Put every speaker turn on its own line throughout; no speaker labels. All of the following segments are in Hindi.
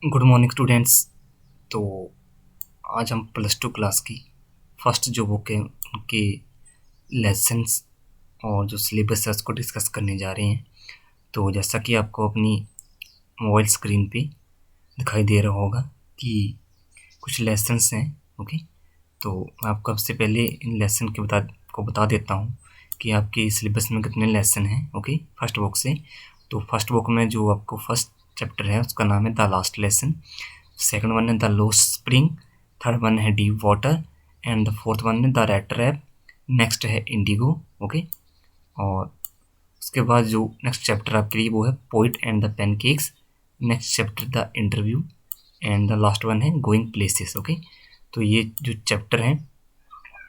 Good morning students. तो आज हम प्लस टू क्लास की फर्स्ट जो बुक है उनके लेसन्स और जो सिलेबस है उसको डिस्कस करने जा रहे हैं। तो जैसा कि आपको अपनी मोबाइल स्क्रीन पे दिखाई दे रहा होगा कि कुछ लेसन्स हैं। ओके, तो मैं आपको सबसे पहले इन लेसन के बता देता हूँ कि आपके सिलेबस में कितने लेसन हैं। ओके, फर्स्ट बुक से। तो फर्स्ट बुक में जो आपको फर्स्ट चैप्टर है उसका नाम है the last lesson, second one है the lost spring, third one है deep water and the fourth one है द रेड ट्रैप, नेक्स्ट है इंडिगो। ओके, और उसके बाद जो नेक्स्ट चैप्टर आपके लिए वो है poet and the pancakes, next chapter the interview and the last one है गोइंग प्लेसेस। ओके, तो ये जो चैप्टर हैं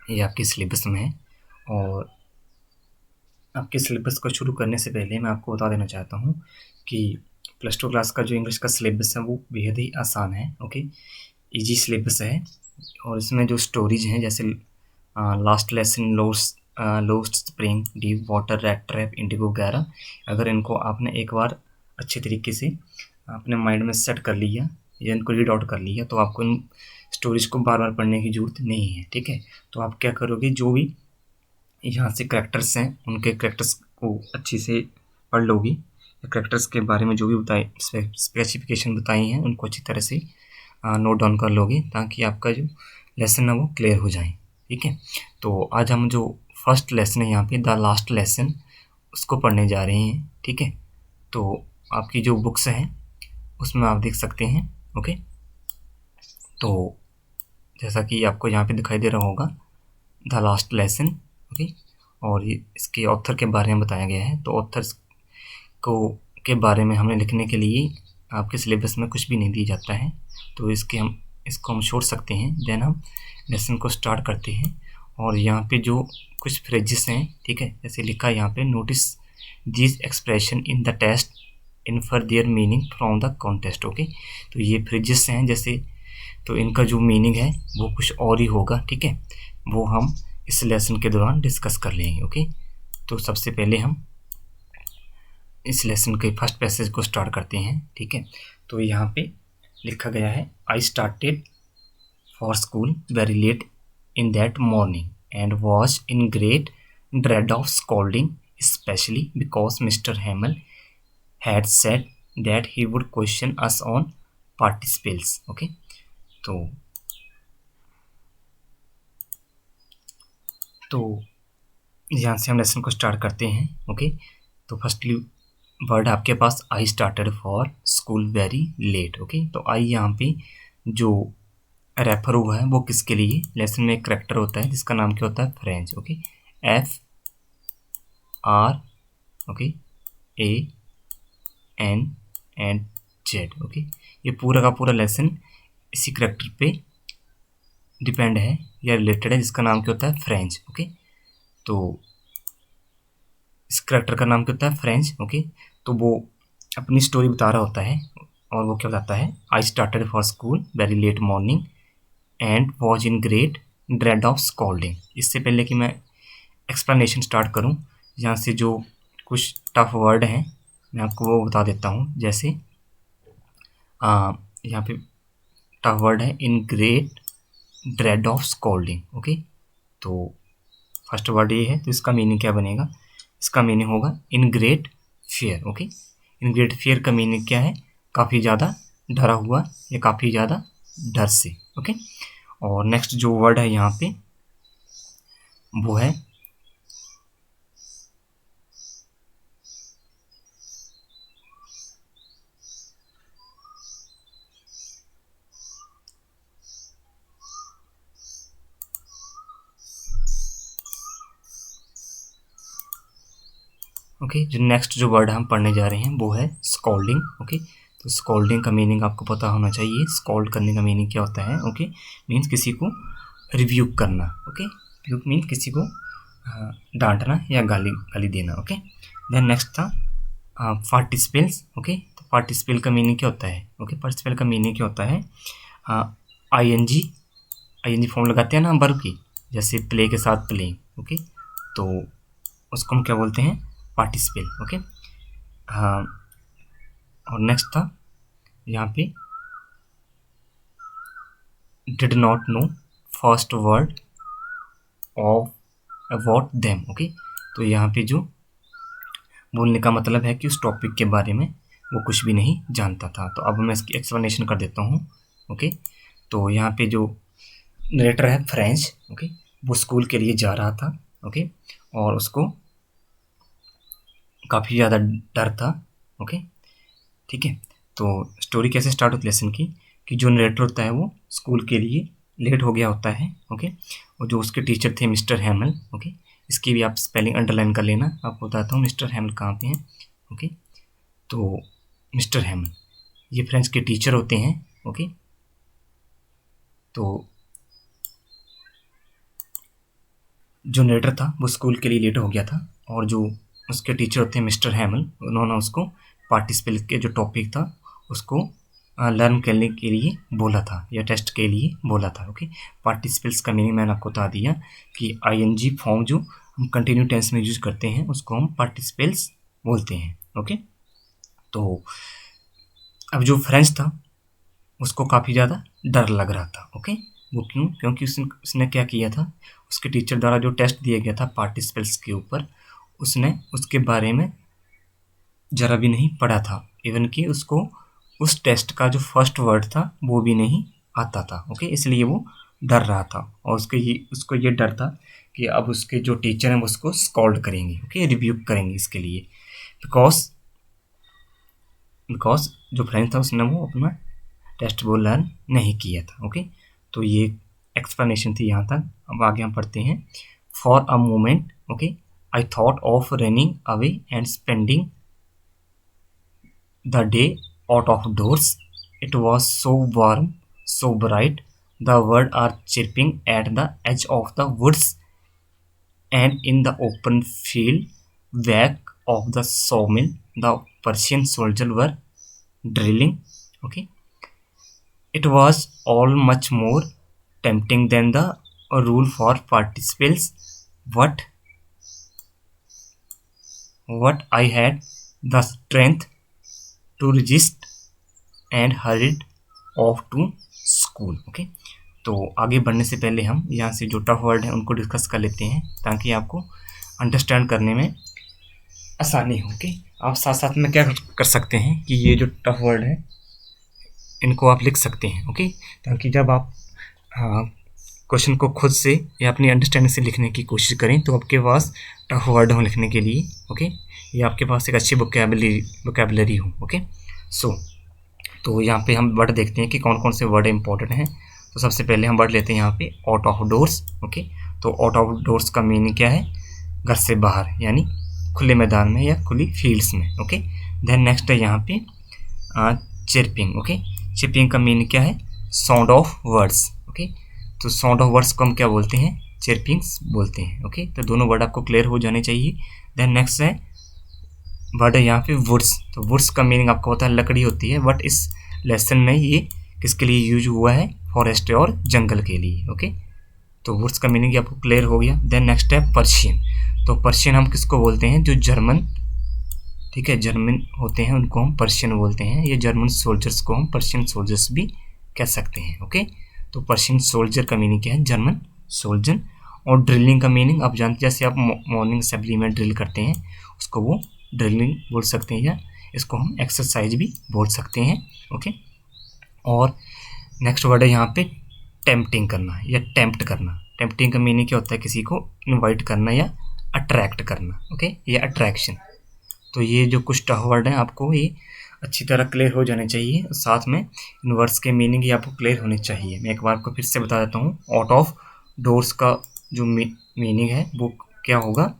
ये आपके सिलेबस में है। और आपके सिलेबस को शुरू करने से पहले मैं आपको बता देना चाहता हूँ कि प्लस टू क्लास का जो इंग्लिश का सिलेबस है वो बेहद ही आसान है। ओके, इजी सिलेबस है और इसमें जो स्टोरीज हैं जैसे last lesson, lost spring, deep water, red trap, Indigo वगैरह, अगर इनको आपने एक बार अच्छे तरीके से अपने माइंड में सेट कर लिया या इनको रीड आउट कर लिया तो आपको इन स्टोरीज को बार बार पढ़ने की ज़रूरत नहीं है। ठीक है, तो आप क्या करोगे, जो भी यहाँ से करैक्टर्स हैं उनके करैक्टर्स को अच्छे से पढ़ लोगी, करैक्टर्स के बारे में जो भी बताए स्पेसिफिकेशन बताई हैं उनको अच्छी तरह से नोट डाउन कर लोगे ताकि आपका जो लेसन है वो क्लियर हो जाए। ठीक है, तो आज हम जो फर्स्ट लेसन है यहाँ पे द लास्ट लेसन उसको पढ़ने जा रहे हैं। ठीक है, तो आपकी जो बुक्स हैं उसमें आप देख सकते हैं। ओके, तो जैसा कि आपको यहाँ पे दिखाई दे रहा होगा द लास्ट लेसन। ओके, और ये इसके ऑथर के बारे में बताया गया है। तो ऑथर्स को के बारे में हमें लिखने के लिए आपके सिलेबस में कुछ भी नहीं दिया जाता है, तो इसको हम छोड़ सकते हैं। देन हम लेसन को स्टार्ट करते हैं और यहाँ पे जो कुछ फ्रेजेस हैं, ठीक है, जैसे लिखा है यहाँ पे, notice this expression in the test, infer their meaning from the contest. Okay, तो ये फ्रेजेस हैं जैसे, तो इनका जो मीनिंग है वो कुछ और ही होगा। ठीक है, वो हम इस लेसन के दौरान डिस्कस कर लेंगे। ओके, तो सबसे पहले हम इस लेसन के फर्स्ट पैसेज को स्टार्ट करते हैं। ठीक है, तो यहाँ पे लिखा गया है, I started for school very late in that morning and was in great dread of scolding, especially because mister Hamel had said that he would question us on participles. Okay, तो यहाँ से हम लेसन को स्टार्ट करते हैं। ओके, तो फर्स्टली वर्ड आपके पास, I started for school very late. Okay, तो आई यहाँ पे जो रेफर हुआ है वो किसके लिए, लेसन में एक करेक्टर होता है जिसका नाम क्या होता है, French. Okay, FR okay ANZ। Okay, ये पूरा का पूरा लेसन इसी करेक्टर पे डिपेंड है या रिलेटेड है जिसका नाम क्या होता है, फ्रेंच। ओके, तो इस करेक्टर का नाम क्या होता है, फ्रेंच। ओके, तो वो अपनी स्टोरी बता रहा होता है और वो क्या बताता है, I started for school very late morning and was in great dread of scolding. इससे पहले कि मैं एक्सप्लेनेशन स्टार्ट करूं, यहाँ से जो कुछ टफ वर्ड हैं मैं आपको वो बता देता हूँ। जैसे यहाँ पे टफ वर्ड है इन great dread of scolding. Okay, तो फर्स्ट वर्ड ये है, तो इसका मीनिंग क्या बनेगा, इसका मीनिंग होगा in great fear. Okay, in great fear का मीनिंग क्या है, काफ़ी ज़्यादा डरा हुआ या काफ़ी ज़्यादा डर से। ओके, और नेक्स्ट जो वर्ड है यहाँ पे वो है ओके, जो नेक्स्ट जो वर्ड हम पढ़ने जा रहे हैं वो है स्कॉल्डिंग। ओके, तो स्कॉल्डिंग का मीनिंग आपको पता होना चाहिए। स्कॉल्ड करने का मीनिंग क्या होता है, ओके, मीन्स किसी को रिव्यू करना। ओके, रिव्यू मीन्स किसी को डांटना या गाली गाली देना। ओके, देन नेक्स्ट था पार्टिसिपल्स। ओके, तो पार्टिसिपल का मीनिंग क्या होता है, ओके, पार्टिसिपल का मीनिंग क्या होता है, ING फॉर्म लगाते हैं ना वर्ब की, जैसे प्ले के साथ प्लेइंग। ओके, तो उसको हम क्या बोलते हैं, पार्टिसिपल। ओके, हाँ, और नेक्स्ट था यहाँ पे did not know first word of about them. Okay, तो यहाँ पे जो बोलने का मतलब है कि उस टॉपिक के बारे में वो कुछ भी नहीं जानता था। तो अब मैं इसकी एक्सप्लेनेशन कर देता हूँ। ओके, तो यहाँ पे जो नरेटर है फ्रेंच, ओके, वो स्कूल के लिए जा रहा था। ओके, और उसको काफ़ी ज़्यादा डर था। ओके, ठीक है। तो स्टोरी कैसे स्टार्ट होती है लेसन की, कि जो नरेटर होता है वो स्कूल के लिए लेट हो गया होता है। ओके, और जो उसके टीचर थे मिस्टर हैमल। ओके, इसकी भी आप स्पेलिंग अंडरलाइन कर लेना, आपको बताता हूँ मिस्टर हैमल कहाँ पे हैं। ओके, तो मिस्टर हैमल ये फ्रेंच के टीचर होते हैं। ओके, तो जो नरेटर था वो स्कूल के लिए लेट हो गया था, और जो उसके टीचर होते हैं मिस्टर हैमल, उन्होंने उसको पार्टिसिपेट के जो टॉपिक था उसको लर्न करने के लिए बोला था, या टेस्ट के लिए बोला था। ओके, पार्टिसिपल्स का मीनिंग मैंने आपको बता दिया कि आईएनजी फॉर्म जो हम कंटिन्यू टेंस में यूज करते हैं उसको हम पार्टिसिपल्स बोलते हैं। ओके, तो अब जो फ्रेंच था उसको काफ़ी ज़्यादा डर लग रहा था। ओके, वो क्यों? क्योंकि उसने क्या किया था, उसके टीचर द्वारा जो टेस्ट दिया गया था पार्टिसिपल्स के ऊपर, उसने उसके बारे में ज़रा भी नहीं पढ़ा था। इवन कि उसको उस टेस्ट का जो फर्स्ट वर्ड था वो भी नहीं आता था। ओके, इसलिए वो डर रहा था, और उसको ये डर था कि अब उसके जो टीचर हैं वो उसको स्कॉल्ड करेंगे। ओके, रिव्यू करेंगे इसके लिए, बिकॉज जो फ्रेंड था उसने वो अपना टेस्ट वो लर्न नहीं किया था। ओके, तो ये एक्सप्लेनेशन थी यहाँ तक। अब आगे हम पढ़ते हैं। For a moment, okay, I thought of running away and spending the day out of doors. It was so warm, so bright. The birds are chirping at the edge of the woods, and in the open field back of the sawmill, the Persian soldiers were drilling. Okay, it was all much more tempting than the rule for participants. What I had the strength to resist and hurried off to school. Okay, तो आगे बढ़ने से पहले हम यहाँ से जो टफ वर्ड हैं उनको डिस्कस कर लेते हैं, ताकि आपको अंडरस्टैंड करने में आसानी हो। ओके, आप साथ साथ में क्या कर सकते हैं कि ये जो टफ वर्ड है इनको आप लिख सकते हैं। ओके, ताकि जब आप क्वेश्चन को खुद से या अपनी अंडरस्टैंडिंग से लिखने की कोशिश करें तो आपके पास टफ वर्ड हो लिखने के लिए। ओके, ये आपके पास एक अच्छी वोकेबलरी हो। ओके, तो यहाँ पे हम वर्ड देखते हैं कि कौन कौन से वर्ड इंपॉर्टेंट हैं। तो सबसे पहले हम वर्ड लेते हैं यहाँ पे आउट ऑफ डोर्स। ओके, तो आउट ऑफ डोर्स का मीनिंग क्या है? घर से बाहर, यानी खुले मैदान में या खुली फील्ड्स में। ओके, देन नेक्स्ट है यहाँ पे चिरपिंग। ओके, चिरपिंग का मीनिंग क्या है? Sound of words. ओके, तो साउंड ऑफ वर्ड्स को हम क्या बोलते हैं? चिरपिंग्स बोलते हैं। ओके, तो दोनों वर्ड आपको क्लियर हो जाने चाहिए। देन नेक्स्ट है वर्ड है यहाँ पे वुड्स। तो वुड्स का मीनिंग आपको पता है लकड़ी होती है, बट इस लेसन में ये किसके लिए यूज हुआ है? फॉरेस्ट और जंगल के लिए। ओके, तो वुड्स का मीनिंग आपको क्लियर हो गया। देन नेक्स्ट है पर्शियन। तो पर्शियन हम किसको बोलते हैं? जो जर्मन, ठीक है, जर्मन होते हैं उनको हम पर्शियन बोलते हैं। ये जर्मन सोल्जर्स को हम पर्शियन सोल्जर्स भी कह सकते हैं। ओके, तो पर्शियन सोल्जर का मीनिंग क्या है? German soldier. और ड्रिलिंग का मीनिंग आप जानते हैं, जैसे आप मॉर्निंग असेंबली में ड्रिल करते हैं उसको वो ड्रिलिंग बोल सकते हैं, या इसको हम एक्सरसाइज भी बोल सकते हैं। ओके, और नेक्स्ट वर्ड है यहाँ पे टेम्पटिंग करना या टेम्प्ट करना। टेम्पटिंग का मीनिंग क्या होता है? किसी को इनवाइट करना या अट्रैक्ट करना। ओके, या अट्रैक्शन। तो ये जो कुछ टफ वर्ड हैं आपको ये अच्छी तरह क्लियर हो जाने चाहिए, साथ में इन वर्ड्स के मीनिंग ये आपको क्लियर होने चाहिए। मैं एक बार आपको फिर से बता देता हूँ। आउट ऑफ डोर्स का जो मीनिंग है वो क्या होगा?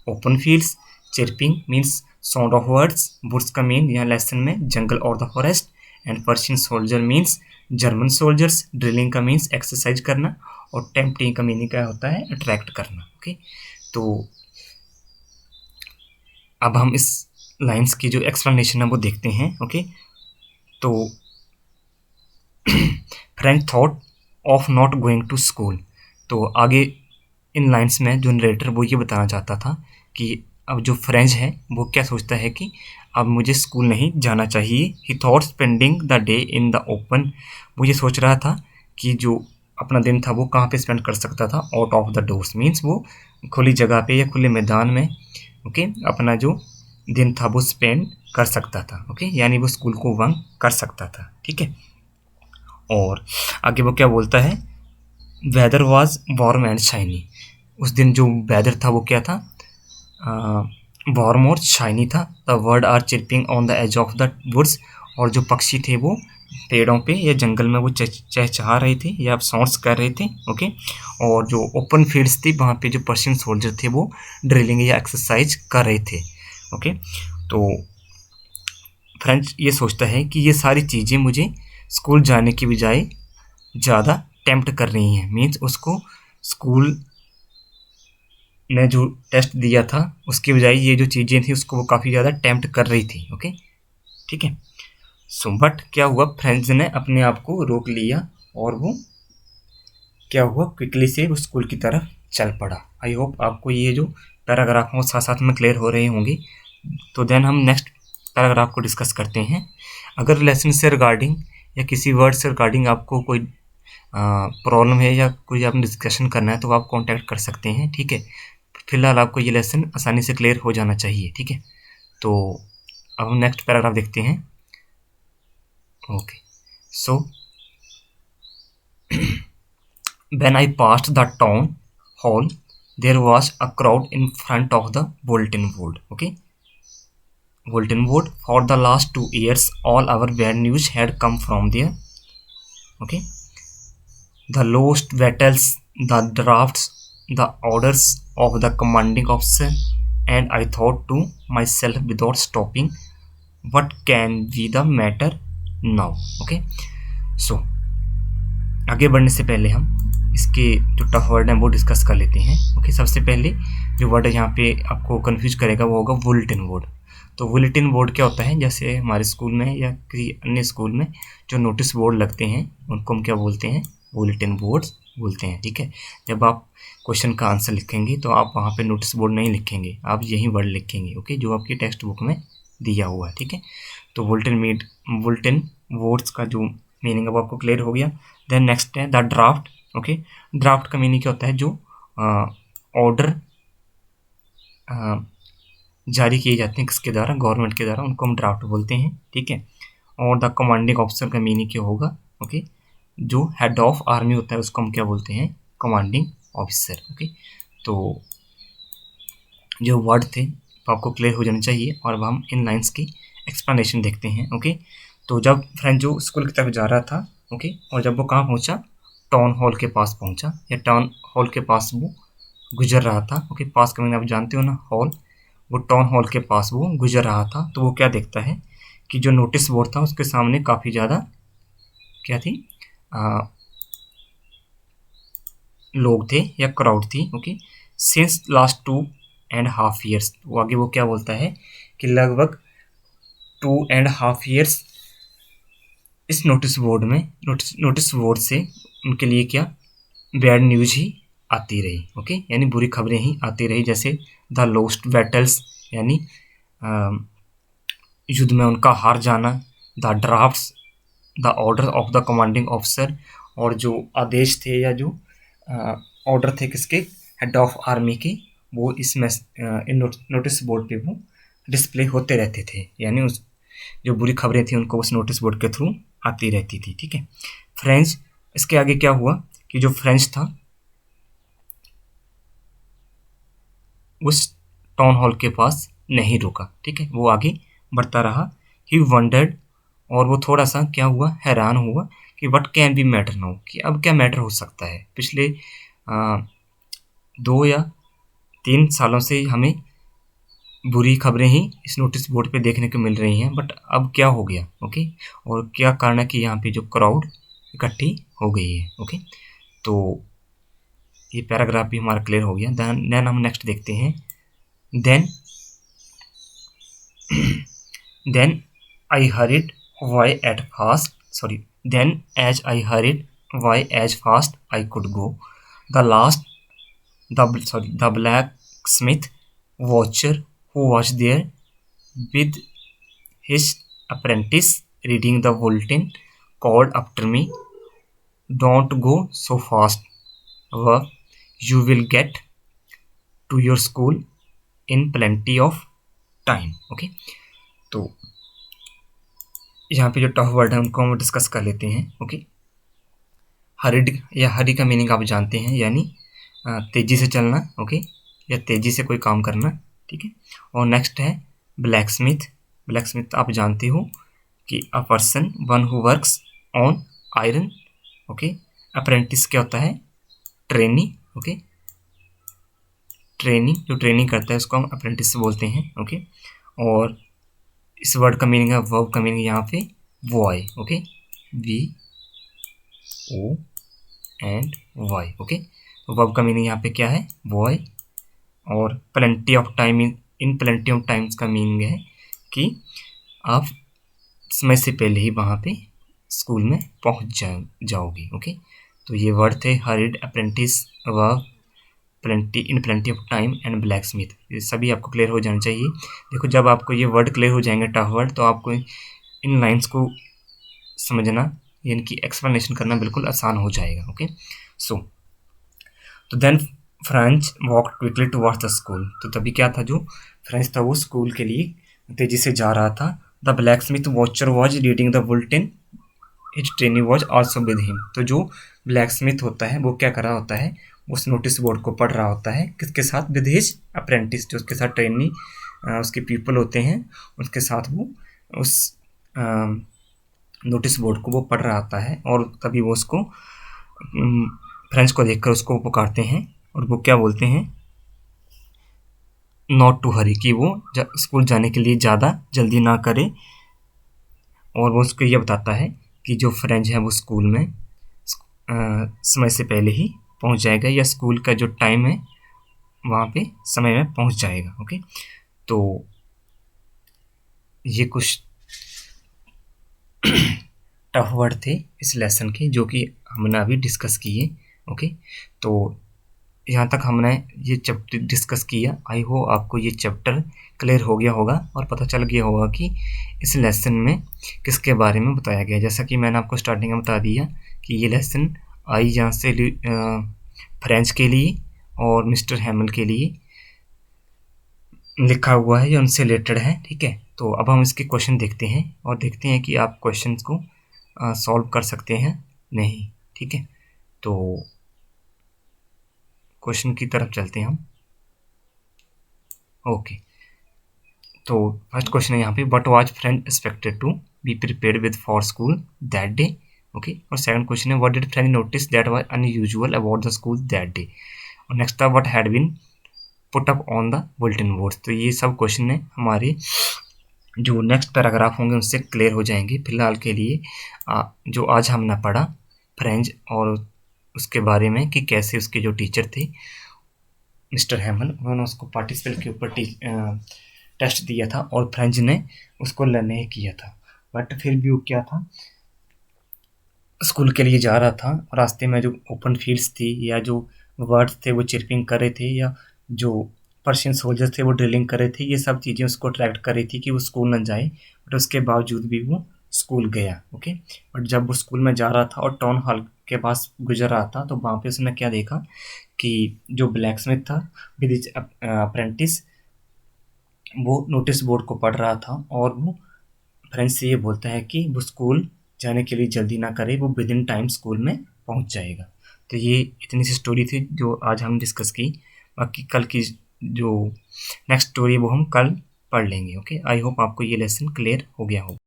Open fields. Chirping means sound of words. Woods का मीन यहाँ लेसन में जंगल और the forest. And Persian soldier means German soldiers. Drilling का मीन्स एक्सरसाइज करना। और टेम्पटिंग का मीनिंग क्या होता है? अट्रैक्ट करना। ओके, तो अब हम इस लाइंस की जो एक्सप्लेनेशन है वो देखते हैं। ओके, तो French thought of not going to school. तो आगे इन लाइंस में जो नरेटर वो ये बताना चाहता था कि अब जो फ्रेंच है वो क्या सोचता है कि अब मुझे स्कूल नहीं जाना चाहिए। ही thought spending the day in the open. वो ये सोच रहा था कि जो अपना दिन था वो कहाँ पे स्पेंड कर सकता था, out of the doors means वो खुली जगह पे या खुले मैदान में ओके अपना जो दिन था वो स्पेंड कर सकता था ओके, यानी वो स्कूल को बंक कर सकता था। ठीक है, और आगे वो क्या बोलता है, weather was warm and shiny. उस दिन जो वेदर था वो क्या था, वार्म और शाइनी था। The bird are chirping on the edge of the woods, और जो पक्षी थे वो पेड़ों पे या जंगल में वो चहचहा रहे थे या साउंड्स कर रहे थे ओके। और जो ओपन फील्ड्स थी वहाँ पे जो पर्शियन सोल्जर थे वो ड्रिलिंग या एक्सरसाइज कर रहे थे ओके। तो फ्रेंच ये सोचता है कि ये सारी चीज़ें मुझे स्कूल जाने की बजाय ज़्यादा टेम्प्ट कर रही हैं, मीन्स उसको स्कूल ने जो टेस्ट दिया था उसकी बजाय ये जो चीज़ें थी उसको वो काफ़ी ज़्यादा टेम्प्ट कर रही थी ओके। ठीक है, सो बट क्या हुआ, फ्रेंड्स ने अपने आप को रोक लिया और वो क्या हुआ, क्विकली से वो स्कूल की तरफ चल पड़ा। आई होप आपको ये जो पैराग्राफ हो साथ साथ में क्लियर हो रहे होंगे। तो देन हम नेक्स्ट पैराग्राफ को डिस्कस करते हैं। अगर लेसन से रिगार्डिंग या किसी वर्ड से रिगार्डिंग आपको कोई प्रॉब्लम है या कोई आपने डिस्कशन करना है तो आप कांटेक्ट कर सकते हैं। ठीक है, फिलहाल आपको ये लेसन आसानी से क्लियर हो जाना चाहिए। ठीक है, तो अब हम नेक्स्ट पैराग्राफ देखते हैं। Okay, so when I passed the town hall, there was a crowd in front of the bulletin board. Okay, bulletin board. For the last 2 years, all our bad news had come from there. Okay, the lost battles, the drafts, the orders of the commanding officer, and I thought to myself without stopping, what can be the matter now? Okay, so आगे बढ़ने से पहले हम इसके जो टफ वर्ड हैं वो डिस्कस कर लेते हैं। ओके, सबसे पहले जो वर्ड यहाँ पे आपको कंफ्यूज करेगा वो होगा बुलेटिन बोर्ड। तो बुलेटिन बोर्ड क्या होता है, जैसे हमारे स्कूल में या किसी अन्य स्कूल में जो नोटिस बोर्ड लगते हैं उनको हम क्या बोलते हैं, बुलेटिन बोर्ड्स बोलते हैं। ठीक है, जब आप क्वेश्चन का आंसर लिखेंगे तो आप वहाँ पे नोटिस बोर्ड नहीं लिखेंगे, आप यही वर्ड लिखेंगे ओके, जो आपकी टेक्स्ट बुक में दिया हुआ है। ठीक है, तो बुलेटिन बोर्ड्स का जो मीनिंग अब आपको क्लियर हो गया। देन नेक्स्ट है द ड्राफ्ट। ओके, ड्राफ्ट का मीनिंग क्या होता है, जो ऑर्डर जारी किए जाते हैं किसके द्वारा, गवर्नमेंट के द्वारा, उनको हम ड्राफ्ट बोलते हैं। ठीक है, और द कमांडिंग ऑफिसर का मीनिंग क्या होगा, ओके, जो हेड ऑफ आर्मी होता है उसको हम क्या बोलते हैं, कमांडिंग ऑफिसर। ओके, तो जो वर्ड थे वो आपको क्लियर हो जाना चाहिए और अब हम इन लाइन्स की एक्सप्लेनेशन देखते हैं। ओके, तो जब फ्रेंड जो स्कूल की तरफ जा रहा था ओके, और जब वो कहाँ पहुँचा, टाउन हॉल के पास पहुँचा, या टाउन हॉल के पास वो गुजर रहा था। ओके, पास का मीनिंग आप जानते हो ना, हॉल, वो टाउन हॉल के पास वो गुजर रहा था तो वो क्या देखता है कि जो नोटिस बोर्ड था उसके सामने काफ़ी ज़्यादा क्या थी, लोग थे या क्राउड थी। ओके, सिंस लास्ट 2.5 ईयर्स, वो आगे वो क्या बोलता है कि लगभग 2.5 ईयर्स इस नोटिस बोर्ड में नोटिस बोर्ड से उनके लिए क्या बैड न्यूज ही आती रही। ओके, यानी बुरी खबरें ही आती रही, जैसे द लोस्ट बैटल्स यानी युद्ध में उनका हार जाना, the drafts, the order of the commanding officer, और जो आदेश थे या जो ऑर्डर थे किसके, हेड ऑफ आर्मी के, वो इसमें इन नोटिस बोर्ड पे वो डिस्प्ले होते रहते थे, यानी उस जो बुरी खबरें थी उनको उस नोटिस बोर्ड के थ्रू आती रहती थी। ठीक है, फ्रेंच, इसके आगे क्या हुआ कि जो फ्रेंच था उस टाउन हॉल के पास नहीं रुका। ठीक है, वो आगे बढ़ता रहा। ही वंडर्ड, और वो थोड़ा सा क्या हुआ, हैरान हुआ कि what can be matter now, कि अब क्या मैटर हो सकता है। पिछले 2 या 3 सालों से हमें बुरी खबरें ही इस नोटिस बोर्ड पे देखने को मिल रही हैं, बट अब क्या हो गया। ओके, और क्या कारण है कि यहाँ पे जो क्राउड इकट्ठी हो गई है। ओके, तो ये पैराग्राफ भी हमारा क्लियर हो गया। देन हम नेक्स्ट देखते हैं। Then I hurried why at fast, sorry, then as I hurried why as fast I could go, the blacksmith Wachter who was there with his apprentice reading the bulletin called after me, don't go so fast, व you will get to your school in plenty of time. Okay, तो यहाँ पे जो टफ वर्ड है उनको हम डिस्कस कर लेते हैं। ओके, हरिड या हरी का मीनिंग आप जानते हैं, यानी तेजी से चलना। ओके, या तेजी से कोई काम करना। ठीक है, और नेक्स्ट है ब्लैक स्मिथ। ब्लैक स्मिथ आप जानते हो कि a person one who works on iron. Okay, apprentice क्या होता है? ट्रेनी। ओके, ट्रेनिंग, जो ट्रेनिंग करता है उसको हम अप्रेंटिस बोलते हैं। ओके, और इस वर्ड का मीनिंग है, वर्ब का मीनिंग यहाँ पे boy. Okay, V O and Y. Okay, तो वर्ब का मीनिंग यहाँ पे क्या है? बॉय। और plenty of time, in plenty of times का मीनिंग है कि आप समय से पहले ही वहाँ पे स्कूल में पहुँच जाओगे। ओके, तो ये वर्ड थे horrid, apprentice, verb, plenty, in plenty of time and black Smith. ये सभी आपको क्लियर हो जाना चाहिए। देखो, जब आपको ये वर्ड क्लियर हो जाएंगे, टफ वर्ड, तो आपको इन लाइन्स को समझना, इनकी एक्सप्लेनेशन करना बिल्कुल आसान हो जाएगा। ओके, सो तो then French walk quickly towards the school. तो तभी क्या था, जो फ्रेंच था वो स्कूल के लिए तेजी से जा रहा था। The blacksmith watcher was reading the bulletin, his trainee was also with him. तो जो ब्लैक स्मिथ होता है वो क्या कर रहा होता है? उस नोटिस बोर्ड को पढ़ रहा होता है। किसके साथ? विद हिज अप्रेंटिस, जो उसके साथ ट्रेनी, उसके पीपल होते हैं, उसके साथ वो उस नोटिस बोर्ड को वो पढ़ रहा होता है। और तभी वो उसको फ्रेंच को देखकर उसको पुकारते हैं, और वो क्या बोलते हैं? नॉट टू हरी, कि वो स्कूल जाने के लिए ज़्यादा जल्दी ना करे। और वो उसको ये बताता है कि जो फ्रेंच है वो स्कूल में समय से पहले ही पहुंच जाएगा, या स्कूल का जो टाइम है वहाँ पे समय में पहुंच जाएगा। ओके, तो ये कुछ टफ वर्ड थे इस लेसन के, जो कि हमने अभी डिस्कस किए। ओके, तो यहाँ तक हमने ये चैप्टर डिस्कस किया। आई होप आपको ये चैप्टर क्लियर हो गया होगा और पता चल गया होगा कि इस लेसन में किसके बारे में बताया गया। जैसा कि मैंने आपको स्टार्टिंग में बता दिया कि ये लेसन आई यहाँ से फ्रेंच के लिए और मिस्टर हैमल के लिए लिखा हुआ है, ये उनसे रिलेटेड है। ठीक है, तो अब हम इसके क्वेश्चन देखते हैं और देखते हैं कि आप क्वेश्चंस को सॉल्व कर सकते हैं नहीं। ठीक है, तो क्वेश्चन की तरफ चलते हैं हम। ओके, तो फर्स्ट क्वेश्चन है यहाँ पे, what was friend expected to be prepared with for school that day. Okay, और सेकंड क्वेश्चन है, what did friend notice that was unusual about the school that day. और नेक्स्ट था, what had been put up on the bulletin boards. तो ये सब क्वेश्चन है हमारे जो नेक्स्ट पैराग्राफ होंगे उनसे क्लियर हो जाएंगे। फिलहाल के लिए जो आज हमने पढ़ा फ्रेंच और उसके बारे में कि कैसे उसके जो टीचर थे मिस्टर हैमल, उन्होंने उसको पार्टिसिपल के ऊपर टेस्ट दिया था और फ्रेंच ने उसको नहीं किया था। बट फिर भी वो क्या था, स्कूल के लिए जा रहा था, रास्ते में जो ओपन फील्ड्स थी या जो वर्ड्स थे वो चिरपिंग कर रहे थे, या जो पर्शियन सोल्जर्स थे वो ड्रिलिंग कर रहे थे, ये सब चीज़ें उसको अट्रैक्ट कर रही थी कि वो स्कूल न जाए। बट उसके बावजूद भी वो स्कूल गया। ओके, बट जब वो स्कूल में जा रहा था और टाउन हॉल के पास गुजर रहा था, तो वहाँ पे उसने क्या देखा कि जो ब्लैक स्मिथ था विद हिज अप्रेंटिस, वो नोटिस बोर्ड को पढ़ रहा था और वो फ्रेंच से ये बोलता है कि वो स्कूल जाने के लिए जल्दी ना करे, वो विद इन टाइम स्कूल में पहुंच जाएगा। तो ये इतनी सी स्टोरी थी जो आज हम डिस्कस की। बाकी कल की जो नेक्स्ट स्टोरी वो हम कल पढ़ लेंगे। ओके, आई होप आपको ये लेसन क्लियर हो गया होगा।